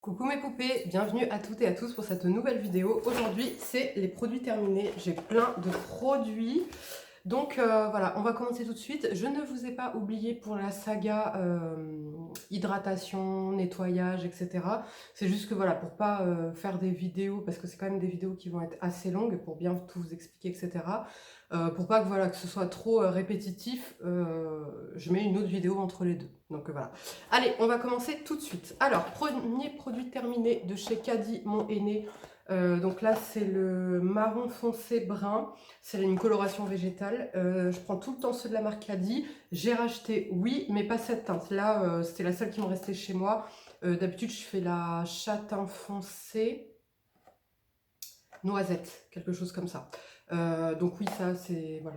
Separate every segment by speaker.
Speaker 1: Coucou mes poupées, bienvenue à toutes et à tous pour cette nouvelle vidéo. Aujourd'hui, c'est les produits terminés. J'ai plein de produits. Donc voilà, on va commencer tout de suite. Je ne vous ai pas oublié pour la saga hydratation, nettoyage, etc. C'est juste que voilà, pour pas faire des vidéos, parce que c'est quand même des vidéos qui vont être assez longues, pour bien tout vous expliquer, etc. Pour pas que, voilà, que ce soit trop répétitif, je mets une autre vidéo entre les deux. Donc voilà. Allez, on va commencer tout de suite. Alors, premier produit terminé de chez Caddy, mon aîné. Donc là, c'est le marron foncé brun. C'est une coloration végétale. Je prends tout le temps ceux de la marque Caddy. J'ai racheté, oui, mais pas cette teinte. Là, c'était la seule qui me restait chez moi. D'habitude, je fais la châtain foncé noisette, quelque chose comme ça. Donc oui, ça c'est voilà,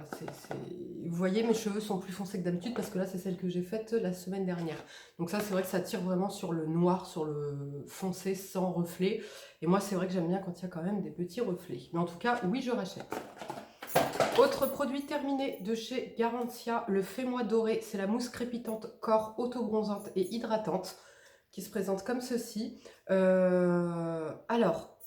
Speaker 1: vous voyez, mes cheveux sont plus foncés que d'habitude parce que là c'est celle que j'ai faite la semaine dernière. Donc ça c'est vrai que ça tire vraiment sur le noir, sur le foncé sans reflet. Et moi c'est vrai que j'aime bien quand il y a quand même des petits reflets. Mais en tout cas, oui, je rachète. Autre produit terminé de chez Garantia, le Fais-moi doré. C'est la mousse crépitante corps auto-bronzante et hydratante qui se présente comme ceci. Alors,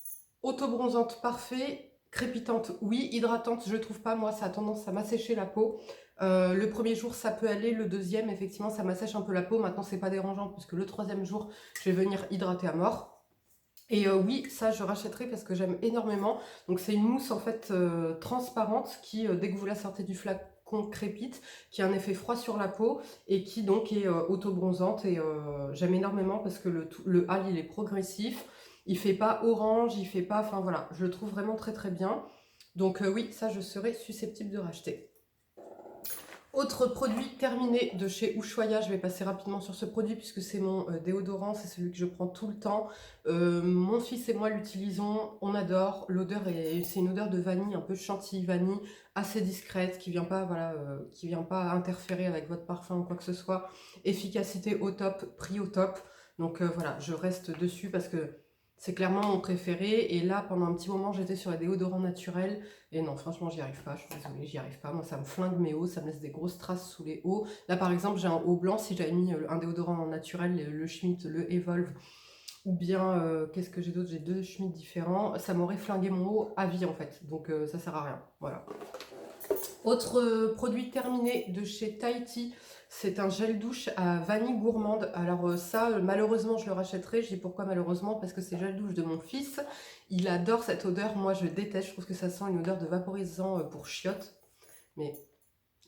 Speaker 1: auto-bronzante, parfait. Crépitante, oui. Hydratante, je trouve pas. Moi, ça a tendance à m'assécher la peau. Le premier jour, ça peut aller. Le deuxième, effectivement, ça m'assèche un peu la peau. Maintenant, c'est pas dérangeant puisque le troisième jour, je vais venir hydrater à mort. Et oui, ça, je rachèterai parce que j'aime énormément. Donc, c'est une mousse, en fait, transparente qui, dès que vous la sortez du flacon, crépite, qui a un effet froid sur la peau et qui, donc, est auto-bronzante. Et j'aime énormément parce que le hâle, il est progressif. Il fait pas orange, il fait pas... Enfin, voilà, je le trouve vraiment très, très bien. Donc, oui, ça, je serais susceptible de racheter. Autre produit terminé de chez Ushuaïa, je vais passer rapidement sur ce produit puisque c'est mon déodorant, c'est celui que je prends tout le temps. Mon fils et moi l'utilisons, on adore. L'odeur c'est une odeur de vanille, un peu chantilly vanille, assez discrète, qui vient pas, voilà, qui vient pas interférer avec votre parfum ou quoi que ce soit. Efficacité au top, prix au top. Donc voilà, je reste dessus parce que c'est clairement mon préféré. Et là, pendant un petit moment, j'étais sur les déodorants naturels. Et non, franchement, j'y arrive pas. Je suis désolée, j'y arrive pas. Moi, ça me flingue mes os, ça me laisse des grosses traces sous les os. Là, par exemple, j'ai un haut blanc. Si j'avais mis un déodorant naturel, le Schmitt, le Evolve, ou bien, qu'est-ce que j'ai d'autre? J'ai deux Schmitt différents. Ça m'aurait flingué mon haut à vie, en fait. Donc, ça sert à rien. Voilà. Autre produit terminé de chez Tahiti, c'est un gel douche à vanille gourmande. Alors ça, malheureusement, je le rachèterai. Je dis pourquoi malheureusement, parce que c'est le gel douche de mon fils. Il adore cette odeur. Moi, je déteste. Je trouve que ça sent une odeur de vaporisant pour chiottes. Mais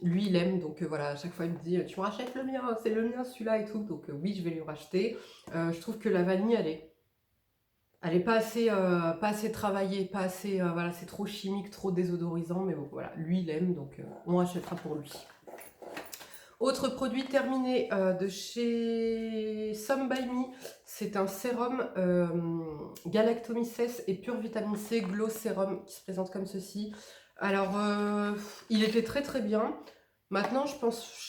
Speaker 1: lui, il aime. Donc voilà, à chaque fois, il me dit, tu me rachètes le mien, c'est le mien celui-là et tout. Donc oui, je vais lui racheter. Je trouve que la vanille, elle est pas assez travaillée, pas assez, voilà, c'est trop chimique, trop désodorisant, mais bon, voilà, lui, il aime, donc on rachètera pour lui. Autre produit terminé de chez Some By Me, c'est un sérum Galactomyces et Pure Vitamine C Glow Sérum qui se présente comme ceci. Alors, il était très très bien. Maintenant, je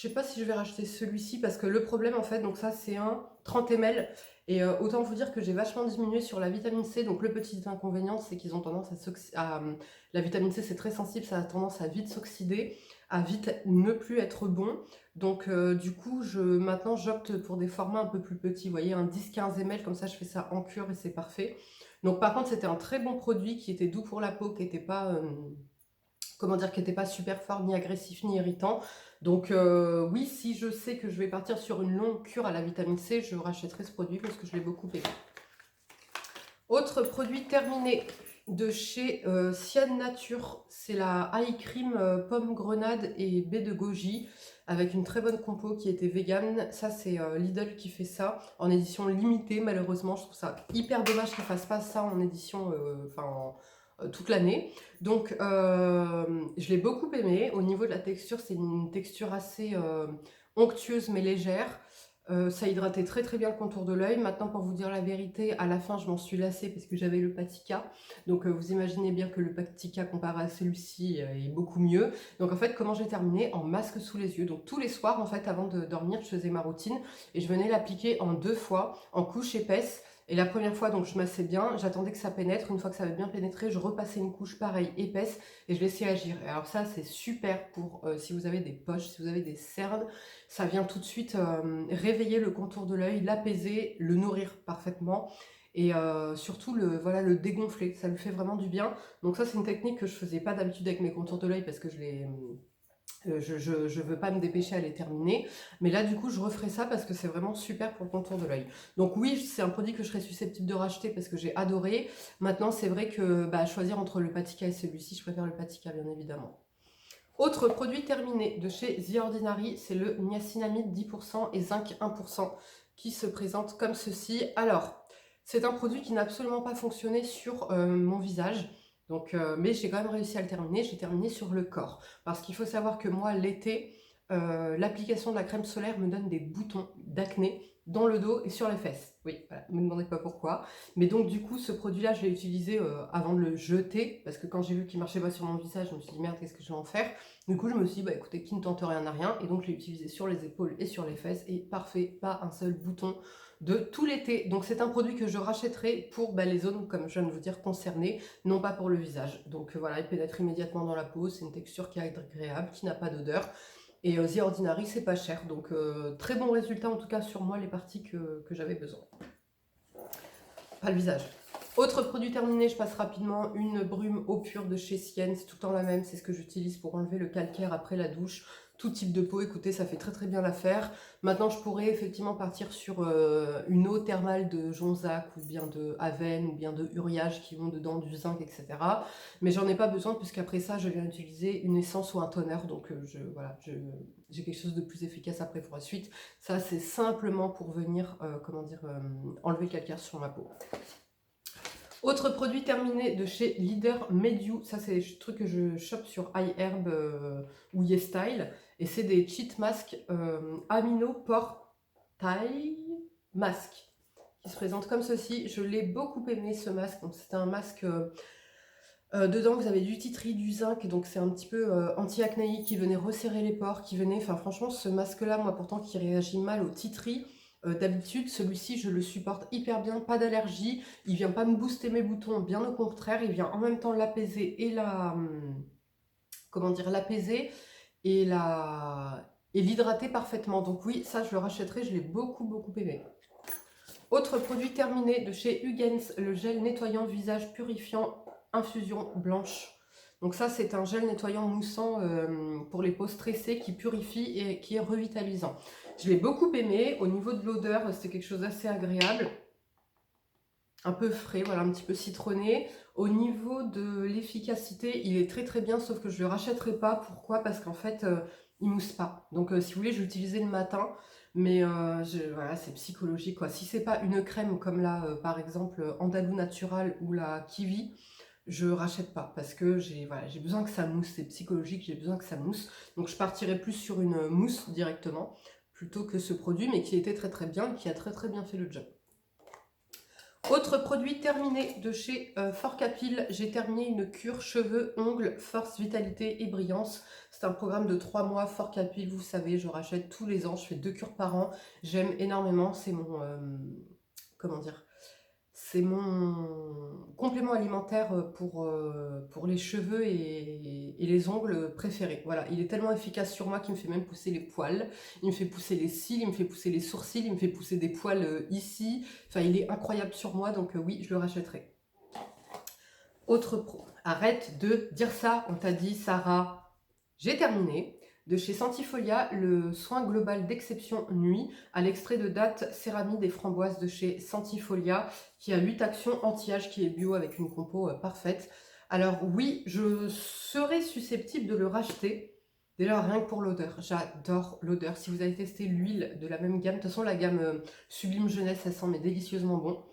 Speaker 1: sais pas si je vais racheter celui-ci parce que le problème en fait, donc ça c'est un 30 ml et autant vous dire que j'ai vachement diminué sur la vitamine C. Donc le petit inconvénient, c'est qu'ils ont tendance la vitamine C c'est très sensible, ça a tendance à vite s'oxyder, à vite ne plus être bon. Donc du coup, maintenant j'opte pour des formats un peu plus petits. Vous voyez, un 10-15 ml, comme ça je fais ça en cure et c'est parfait. Donc par contre, c'était un très bon produit qui était doux pour la peau, qui n'était pas... comment dire, qui n'était pas super fort, ni agressif, ni irritant. Donc oui, si je sais que je vais partir sur une longue cure à la vitamine C, je rachèterai ce produit parce que je l'ai beaucoup aimé. Autre produit terminé de chez Cyan Nature, c'est la Eye Cream pomme grenade et baie de goji avec une très bonne compo qui était vegan. Ça c'est Lidl qui fait ça en édition limitée. Malheureusement, je trouve ça hyper dommage qu'ils ne fassent pas ça en édition, toute l'année. Donc je l'ai beaucoup aimé. Au niveau de la texture, c'est une texture assez onctueuse mais légère. Ça hydratait très très bien le contour de l'œil. Maintenant, pour vous dire la vérité, à la fin, je m'en suis lassée parce que j'avais le Patika. Donc, vous imaginez bien que le Patika comparé à celui-ci est beaucoup mieux. Donc, en fait, comment j'ai terminé? En masque sous les yeux. Donc, tous les soirs, en fait, avant de dormir, je faisais ma routine et je venais l'appliquer en 2 fois, en couche épaisse. Et la première fois, donc, je massais bien, j'attendais que ça pénètre. Une fois que ça avait bien pénétré, je repassais une couche pareille, épaisse, et je laissais agir. Et alors ça, c'est super pour si vous avez des poches, si vous avez des cernes. Ça vient tout de suite réveiller le contour de l'œil, l'apaiser, le nourrir parfaitement. et surtout voilà, le dégonfler, ça lui fait vraiment du bien. Donc ça, c'est une technique que je faisais pas d'habitude avec mes contours de l'œil parce que je veux pas me dépêcher à les terminer, mais là du coup je referai ça parce que c'est vraiment super pour le contour de l'œil. Donc oui, c'est un produit que je serais susceptible de racheter parce que j'ai adoré. Maintenant c'est vrai que choisir entre le Patika et celui-ci, je préfère le Patika bien évidemment. Autre produit terminé de chez The Ordinary, c'est le niacinamide 10% et zinc 1% qui se présente comme ceci. Alors, c'est un produit qui n'a absolument pas fonctionné sur mon visage, donc, mais j'ai quand même réussi à le terminer. J'ai terminé sur le corps, parce qu'il faut savoir que moi, l'été, l'application de la crème solaire me donne des boutons d'acné dans le dos et sur les fesses. Oui, voilà, ne me demandez pas pourquoi. Mais donc du coup, ce produit-là, je l'ai utilisé avant de le jeter, parce que quand j'ai vu qu'il marchait pas sur mon visage, je me suis dit merde, qu'est-ce que je vais en faire? Du coup, je me suis dit, bah écoutez, qui ne tente rien n'a rien, et donc je l'ai utilisé sur les épaules et sur les fesses, et parfait, pas un seul bouton de tout l'été. Donc c'est un produit que je rachèterai pour les zones, comme je viens de vous dire, concernées, non pas pour le visage. Donc voilà, il pénètre immédiatement dans la peau, c'est une texture qui est agréable, qui n'a pas d'odeur. Et The Ordinary, c'est pas cher, donc très bon résultat en tout cas sur moi, les parties que j'avais besoin. Pas le visage. Autre produit terminé, je passe rapidement, une brume eau pure de chez Sienne, c'est tout le temps la même, c'est ce que j'utilise pour enlever le calcaire après la douche. Tout type de peau, écoutez, ça fait très très bien l'affaire. Maintenant, je pourrais effectivement partir sur une eau thermale de Jonzac, ou bien de Aven, ou bien de Uriage qui vont dedans, du zinc, etc. Mais j'en ai pas besoin, puisqu'après ça, je viens utiliser une essence ou un toner, donc voilà, j'ai quelque chose de plus efficace après pour la suite. Ça, c'est simplement pour venir, enlever le calcaire sur ma peau. Autre produit terminé de chez Leader Mediu, ça c'est des trucs que je chope sur iHerb ou YesStyle, et c'est des cheat masks Amino Pore Tie Mask qui se présentent comme ceci. Je l'ai beaucoup aimé ce masque, donc c'est un masque dedans vous avez du tea tree, du zinc, donc c'est un petit peu anti-acnéique qui venait resserrer les pores, qui venait, enfin franchement ce masque là, moi pourtant qui réagit mal au tea tree, d'habitude, celui-ci, je le supporte hyper bien, pas d'allergie, il vient pas me booster mes boutons, bien au contraire, il vient en même temps l'apaiser et l'apaiser et l'hydrater parfaitement. Donc oui, ça je le rachèterai, je l'ai beaucoup beaucoup aimé. Autre produit terminé de chez Hugens, le gel nettoyant visage purifiant infusion blanche. Donc ça c'est un gel nettoyant moussant pour les peaux stressées qui purifie et qui est revitalisant. Je l'ai beaucoup aimé. Au niveau de l'odeur, c'était quelque chose d'assez agréable. Un peu frais, voilà, un petit peu citronné. Au niveau de l'efficacité, il est très très bien, sauf que je ne le rachèterai pas. Pourquoi? Parce qu'en fait, il mousse pas. Donc si vous voulez, je vais l'utiliser le matin. Mais voilà, c'est psychologique, quoi. Si c'est pas une crème comme là, par exemple, Andalou Natural ou la Kiwi, je rachète pas parce que j'ai besoin que ça mousse, c'est psychologique, j'ai besoin que ça mousse. Donc je partirai plus sur une mousse directement plutôt que ce produit, mais qui était très très bien, qui a très très bien fait le job. Autre produit terminé de chez Forcapil, j'ai terminé une cure cheveux, ongles, force, vitalité et brillance. C'est un programme de 3 mois, Forcapil, vous savez, je rachète tous les ans, je fais 2 cures par an. J'aime énormément, c'est mon... c'est mon complément alimentaire pour les cheveux et les ongles préférés. Voilà, il est tellement efficace sur moi qu'il me fait même pousser les poils, il me fait pousser les cils, il me fait pousser les sourcils, il me fait pousser des poils ici. Enfin, il est incroyable sur moi, donc oui, je le rachèterai. Autre pro. Arrête de dire ça, on t'a dit, Sarah. J'ai terminé. De chez Sentifolia, le soin global d'exception nuit à l'extrait de date céramide et framboise de chez Sentifolia qui a 8 actions anti-âge, qui est bio avec une compo parfaite. Alors oui, je serais susceptible de le racheter. Déjà rien que pour l'odeur, j'adore l'odeur. Si vous avez testé l'huile de la même gamme, de toute façon la gamme Sublime Jeunesse, ça sent mais délicieusement bon.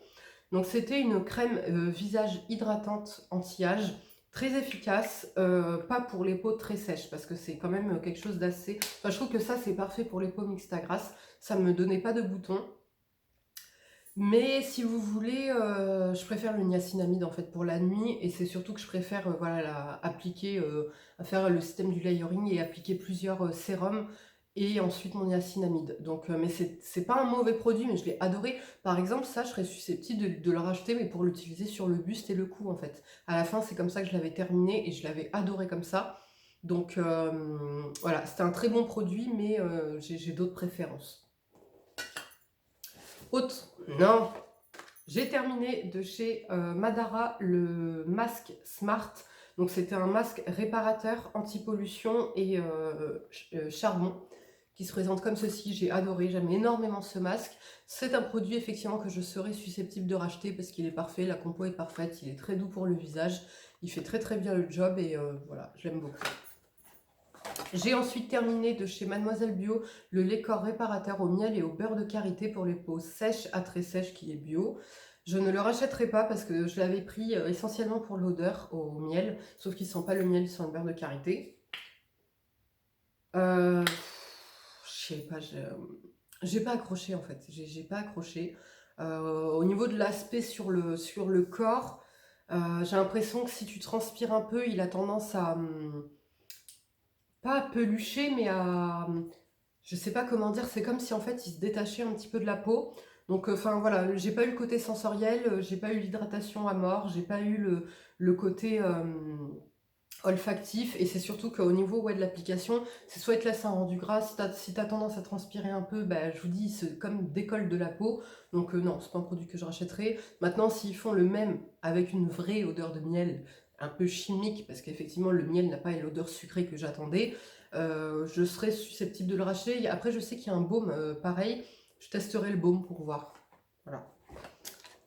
Speaker 1: Donc c'était une crème visage hydratante anti-âge, très efficace, pas pour les peaux très sèches, parce que c'est quand même quelque chose d'assez... Enfin, je trouve que ça c'est parfait pour les peaux mixtes à grasse, ça ne me donnait pas de boutons. Mais si vous voulez, je préfère le niacinamide en fait pour la nuit, et c'est surtout que je préfère appliquer, faire le système du layering et appliquer plusieurs sérums et ensuite mon niacinamide. Donc, mais c'est pas un mauvais produit, mais je l'ai adoré. Par exemple, ça, je serais susceptible de le racheter, mais pour l'utiliser sur le buste et le cou en fait. À la fin, c'est comme ça que je l'avais terminé et je l'avais adoré comme ça. Donc voilà, c'était un très bon produit, mais j'ai d'autres préférences. Autre, non, J'ai terminé de chez Madara le masque Smart. Donc c'était un masque réparateur, anti-pollution et charbon qui se présente comme ceci. J'ai adoré, j'aime énormément ce masque. C'est un produit effectivement que je serais susceptible de racheter parce qu'il est parfait, la compo est parfaite, il est très doux pour le visage, il fait très très bien le job et voilà, je l'aime beaucoup. J'ai ensuite terminé de chez Mademoiselle Bio le lait corps réparateur au miel et au beurre de karité pour les peaux sèches à très sèches qui est bio. Je ne le rachèterai pas parce que je l'avais pris essentiellement pour l'odeur au miel, sauf qu'ils ne sont pas le miel, ils sont le beurre de karité. Je sais pas, j'ai pas accroché en fait, j'ai pas accroché. Au niveau de l'aspect sur le corps, j'ai l'impression que si tu transpires un peu, il a tendance à... pas à pelucher, mais à... je sais pas comment dire, c'est comme si en fait il se détachait un petit peu de la peau. Donc enfin voilà, j'ai pas eu le côté sensoriel, j'ai pas eu l'hydratation à mort, j'ai pas eu le côté olfactif, et c'est surtout qu'au niveau de l'application, c'est soit il te laisse un rendu gras, si t'as tendance à transpirer un peu, bah, je vous dis, c'est comme décolle de la peau, donc non, c'est pas un produit que je rachèterai. Maintenant, s'ils font le même avec une vraie odeur de miel, un peu chimique, parce qu'effectivement le miel n'a pas l'odeur sucrée que j'attendais, je serais susceptible de le racheter. Après, je sais qu'il y a un baume pareil, je testerai le baume pour voir. Voilà.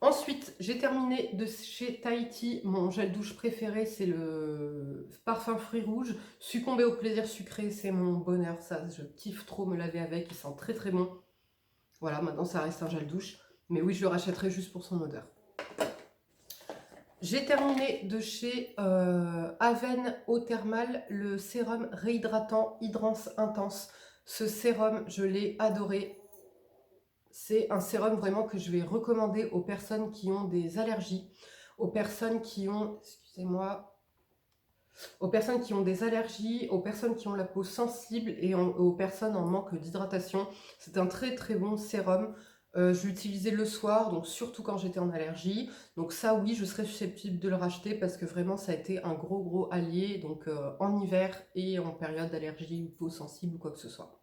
Speaker 1: Ensuite, j'ai terminé de chez Tahiti. Mon gel douche préféré, c'est le parfum fruits rouges. Succomber au plaisir sucré, c'est mon bonheur. Ça, je kiffe trop me laver avec. Il sent très très bon. Voilà, maintenant ça reste un gel douche. Mais oui, je le rachèterai juste pour son odeur. J'ai terminé de chez Aven Eau Thermale le sérum réhydratant Hydrance Intense. Ce sérum, je l'ai adoré. C'est un sérum vraiment que je vais recommander aux personnes qui ont des allergies, aux personnes qui ont, excusez-moi, aux personnes qui ont des allergies, aux personnes qui ont la peau sensible et aux personnes en manque d'hydratation. C'est un très très bon sérum. Je l'utilisais le soir, donc surtout quand j'étais en allergie. Donc ça, oui, je serais susceptible de le racheter parce que vraiment, ça a été un gros allié, donc en hiver et en période d'allergie ou peau sensible ou quoi que ce soit.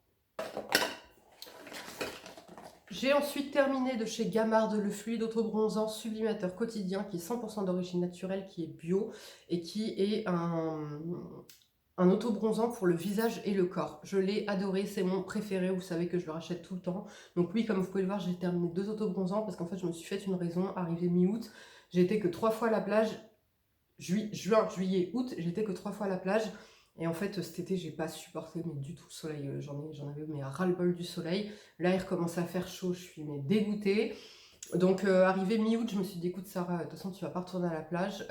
Speaker 1: J'ai ensuite terminé de chez Gamard le fluide autobronzant sublimateur quotidien qui est 100% d'origine naturelle, qui est bio et qui est un autobronzant pour le visage et le corps. Je l'ai adoré, c'est mon préféré, vous savez que je le rachète tout le temps. Donc oui, comme vous pouvez le voir, j'ai terminé 2 autobronzants parce qu'en fait je me suis fait une raison, arrivé mi-août, j'ai été que 3 fois à la plage, juin, juillet, août, j'étais que 3 fois à la plage. Et en fait, cet été, j'ai pas supporté mais du tout le soleil. J'en avais mais à ras-le-bol du soleil. Là, il recommence à faire chaud, je suis mais dégoûtée. Donc, arrivé mi-août, je me suis dit, écoute Sarah, de toute façon, tu vas pas retourner à la plage,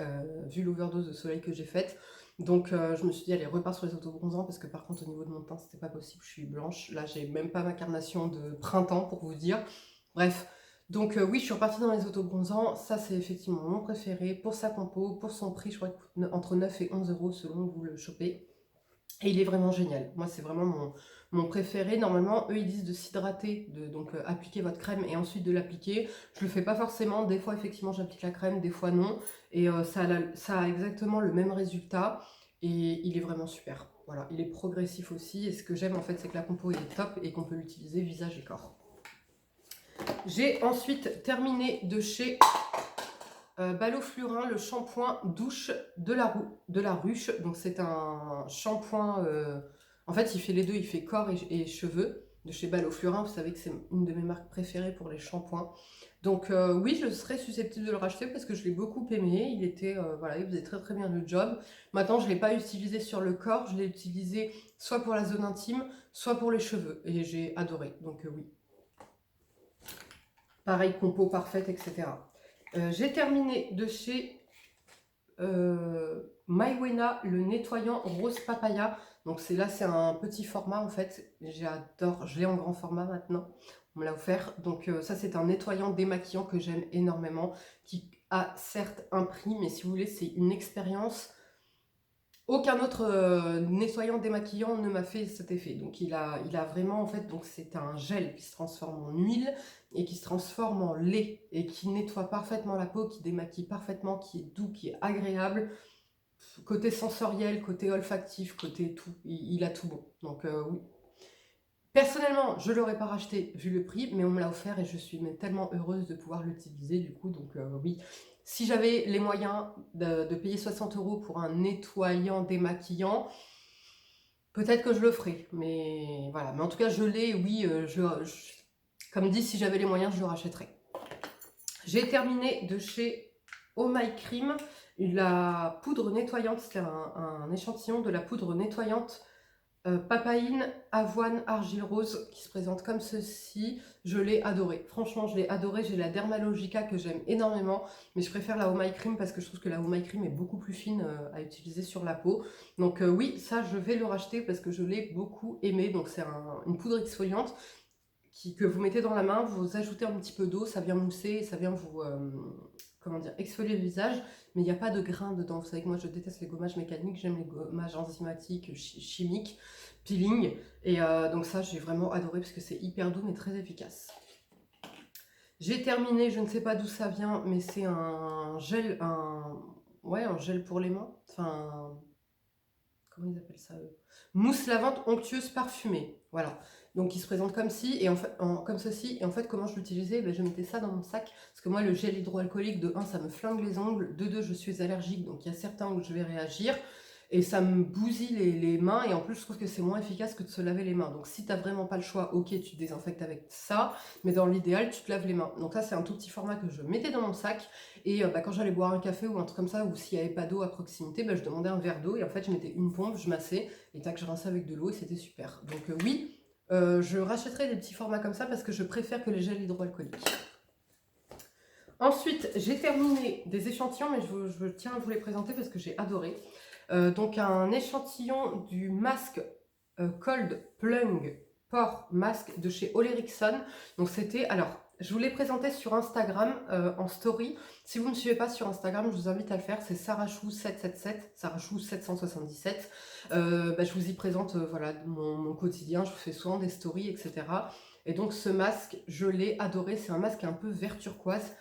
Speaker 1: vu l'overdose de soleil que j'ai faite. Donc, je me suis dit, allez, repars sur les autobronzants, parce que par contre, au niveau de mon teint, c'était pas possible, je suis blanche. Là, j'ai même pas ma carnation de printemps, pour vous dire. Bref. Donc oui, je suis repartie dans les autobronzants. Ça, c'est effectivement mon préféré pour sa compo, pour son prix. Je crois qu'il coûte entre 9 et 11 euros selon où vous le chopez. Et il est vraiment génial. Moi, c'est vraiment mon préféré. Normalement, eux, ils disent de s'hydrater, de donc appliquer votre crème et ensuite de l'appliquer. Je le fais pas forcément. Des fois, effectivement, j'applique la crème, des fois non. Et ça a exactement le même résultat. Et il est vraiment super. Voilà, il est progressif aussi. Et ce que j'aime, en fait, c'est que la compo est top et qu'on peut l'utiliser visage et corps. J'ai ensuite terminé de chez Balo Flurin le shampoing douche de la ruche. Donc c'est un shampoing, en fait il fait les deux, il fait corps et cheveux de chez Balo Flurin. Vous savez que c'est une de mes marques préférées pour les shampoings. Donc oui, je serais susceptible de le racheter parce que je l'ai beaucoup aimé. Il était, voilà, il faisait très très bien le job. Maintenant, je ne l'ai pas utilisé sur le corps, je l'ai utilisé soit pour la zone intime, soit pour les cheveux. Et j'ai adoré, donc oui. Pareil, compo parfaite, etc. J'ai terminé de chez Maiwena le nettoyant rose papaya. Donc c'est un petit format en fait. J'adore, je l'ai en grand format maintenant. On me l'a offert. Donc ça c'est un nettoyant démaquillant que j'aime énormément, qui a certes un prix, mais si vous voulez c'est une expérience. Aucun autre nettoyant démaquillant ne m'a fait cet effet. Donc il a vraiment en fait, donc c'est un gel qui se transforme en huile et qui se transforme en lait et qui nettoie parfaitement la peau, qui démaquille parfaitement, qui est doux, qui est agréable. Côté sensoriel, côté olfactif, côté tout, il a tout bon. Donc oui. Personnellement, je ne l'aurais pas racheté vu le prix, mais on me l'a offert et je suis mais tellement heureuse de pouvoir l'utiliser du coup, donc oui. Si j'avais les moyens de payer 60 € pour un nettoyant démaquillant, peut-être que je le ferais, mais voilà. Mais en tout cas, je l'ai, oui, comme dit, si j'avais les moyens, je le rachèterais. J'ai terminé de chez Oh My Cream la poudre nettoyante, c'était un échantillon de la poudre nettoyante papaïne, avoine, argile rose qui se présente comme ceci. Je l'ai adoré. Franchement, je l'ai adoré. J'ai la Dermalogica que j'aime énormément, mais je préfère la Oh My Cream parce que je trouve que la Oh My Cream est beaucoup plus fine à utiliser sur la peau. Donc oui, ça, je vais le racheter parce que je l'ai beaucoup aimé. Donc c'est une poudre exfoliante que vous mettez dans la main, vous ajoutez un petit peu d'eau, ça vient mousser, ça vient vous comment dire, exfolier le visage, mais il n'y a pas de grains dedans. Vous savez que moi je déteste les gommages mécaniques, j'aime les gommages enzymatiques, chimiques, peeling, et donc ça j'ai vraiment adoré parce que c'est hyper doux mais très efficace. J'ai terminé, je ne sais pas d'où ça vient, mais c'est un gel, un gel pour les mains, enfin, comment ils appellent ça eux? Mousse lavante onctueuse parfumée, voilà. Donc il se présente comme ci et en fait, comme ceci, et en fait comment je l'utilisais, ben, je mettais ça dans mon sac, parce que moi le gel hydroalcoolique, de 1 ça me flingue les ongles, de 2 je suis allergique, donc il y a certains où je vais réagir, et ça me bousille les mains, et en plus je trouve que c'est moins efficace que de se laver les mains. Donc si t'as vraiment pas le choix, ok, tu te désinfectes avec ça, mais dans l'idéal tu te laves les mains. Donc ça c'est un tout petit format que je mettais dans mon sac, et quand j'allais boire un café ou un truc comme ça, ou s'il n'y avait pas d'eau à proximité, je demandais un verre d'eau, et en fait je mettais une pompe, je massais, et tac, je rinçais avec de l'eau, et c'était super. Donc oui, je rachèterai des petits formats comme ça, parce que je préfère que les gels hydroalcooliques. Ensuite, j'ai terminé des échantillons, mais je tiens à vous les présenter parce que j'ai adoré. Donc un échantillon du masque Cold Plung Pore Mask de chez Ole Henriksen. Donc c'était, alors je vous l'ai présenté sur Instagram en story. Si vous ne me suivez pas sur Instagram, je vous invite à le faire. C'est sarachou777, sarachou777. Je vous y présente voilà, mon quotidien. Je vous fais souvent des stories, etc. Et donc ce masque, je l'ai adoré. C'est un masque un peu vert turquoise.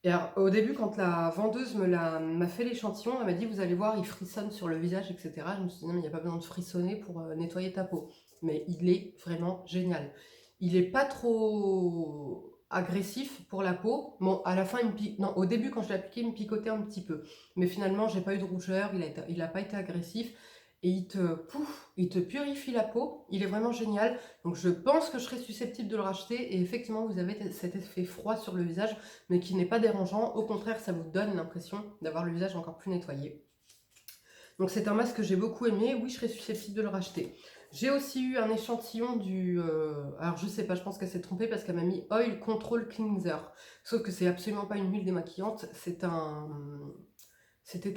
Speaker 1: Et alors, au début, quand la vendeuse m'a fait l'échantillon, elle m'a dit, vous allez voir, il frissonne sur le visage, etc. Je me suis dit, non, mais il n'y a pas besoin de frissonner pour nettoyer ta peau. Mais il est vraiment génial. Il n'est pas trop agressif pour la peau. Bon, à la fin, non, au début, quand je l'ai appliqué, il me picotait un petit peu. Mais finalement, j'ai pas eu de rougeur, il n'a pas été agressif. Et il te purifie la peau. Il est vraiment génial. Donc, je pense que je serais susceptible de le racheter. Et effectivement, vous avez cet effet froid sur le visage, mais qui n'est pas dérangeant. Au contraire, ça vous donne l'impression d'avoir le visage encore plus nettoyé. Donc c'est un masque que j'ai beaucoup aimé. Oui, je serais susceptible de le racheter. J'ai aussi eu un échantillon du... alors je sais pas, je pense qu'elle s'est trompée parce qu'elle m'a mis Oil Control Cleanser. Sauf que c'est absolument pas une huile démaquillante. C'était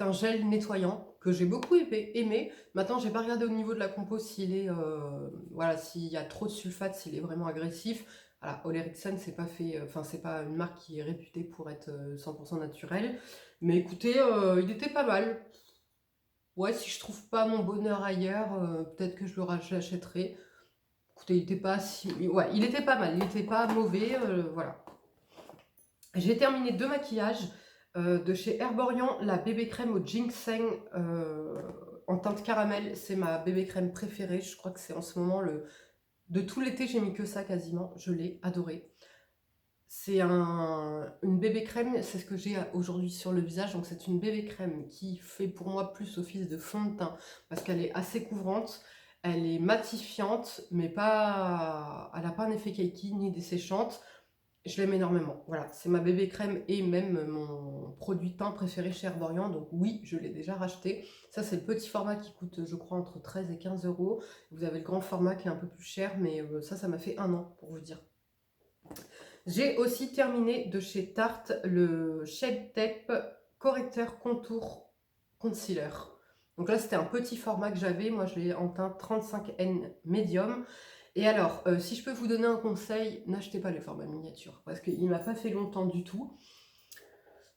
Speaker 1: un gel nettoyant que j'ai beaucoup aimé. Maintenant, j'ai pas regardé au niveau de la compo s'il est, voilà, s'il y a trop de sulfate, s'il est vraiment agressif. Voilà, Ole Henriksen, c'est pas fait, enfin c'est pas une marque qui est réputée pour être 100% naturelle. Mais écoutez, il était pas mal. Ouais, si je trouve pas mon bonheur ailleurs, peut-être que je le rachèterai. Écoutez, il était pas si, ouais, il était pas mal, il était pas mauvais, voilà. J'ai terminé 2 maquillages de chez Herborian, la bébé crème au ginseng en teinte caramel. C'est ma bébé crème préférée. Je crois que c'est en ce moment de tout l'été, j'ai mis que ça quasiment. Je l'ai adoré. C'est une bébé crème, c'est ce que j'ai aujourd'hui sur le visage. Donc c'est une bébé crème qui fait pour moi plus office de fond de teint parce qu'elle est assez couvrante. Elle est matifiante, mais pas, elle n'a pas un effet cakey ni desséchante. Je l'aime énormément. Voilà, c'est ma bébé crème et même mon produit teint préféré chez Herborian. Donc oui, je l'ai déjà racheté. Ça, c'est le petit format qui coûte, je crois, entre 13 et 15 euros. Vous avez le grand format qui est un peu plus cher, mais ça m'a fait 1 an, pour vous dire. J'ai aussi terminé de chez Tarte le Shade Tape Correcteur Contour Concealer. Donc là, c'était un petit format que j'avais. Moi, je l'ai en teint 35N Medium. Et alors, si je peux vous donner un conseil, n'achetez pas les formats miniatures, parce qu'il ne m'a pas fait longtemps du tout.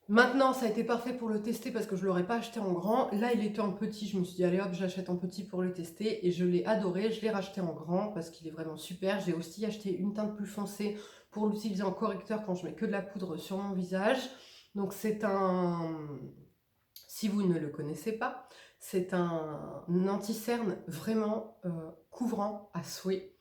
Speaker 1: Maintenant, ça a été parfait pour le tester, parce que je ne l'aurais pas acheté en grand. Là, il était en petit, je me suis dit, allez hop, j'achète en petit pour le tester, et je l'ai adoré. Je l'ai racheté en grand, parce qu'il est vraiment super. J'ai aussi acheté une teinte plus foncée pour l'utiliser en correcteur quand je mets que de la poudre sur mon visage. Donc c'est si vous ne le connaissez pas, c'est un anti-cerne vraiment couvrant à souhait.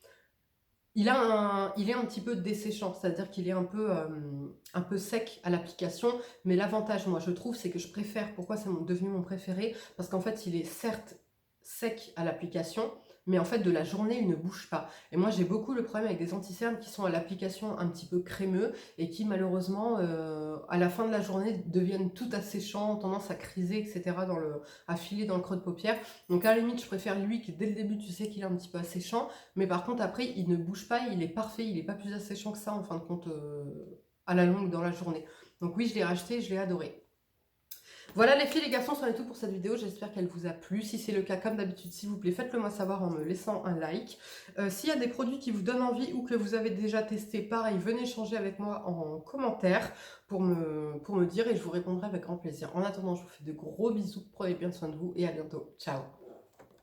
Speaker 1: il est un petit peu desséchant, c'est-à-dire qu'il est un peu sec à l'application, mais l'avantage, moi, je trouve, c'est que je préfère, pourquoi c'est devenu mon préféré, parce qu'en fait, il est certes sec à l'application, mais en fait, de la journée, il ne bouge pas. Et moi, j'ai beaucoup le problème avec des anti-cernes qui sont à l'application un petit peu crémeux et qui, malheureusement, à la fin de la journée, deviennent tout asséchants, ont tendance à criser, etc., à filer dans le creux de paupière. Donc, à la limite, je préfère lui qui, dès le début, tu sais qu'il est un petit peu asséchant, mais par contre, après, il ne bouge pas, il est parfait, il n'est pas plus asséchant que ça, en fin de compte, à la longue, dans la journée. Donc oui, je l'ai racheté, je l'ai adoré. Voilà les filles, les garçons, c'en est tout pour cette vidéo. J'espère qu'elle vous a plu. Si c'est le cas, comme d'habitude, s'il vous plaît, faites-le moi savoir en me laissant un like. S'il y a des produits qui vous donnent envie ou que vous avez déjà testé, pareil, venez échanger avec moi en commentaire pour me dire et je vous répondrai avec grand plaisir. En attendant, je vous fais de gros bisous, prenez bien soin de vous et à bientôt. Ciao!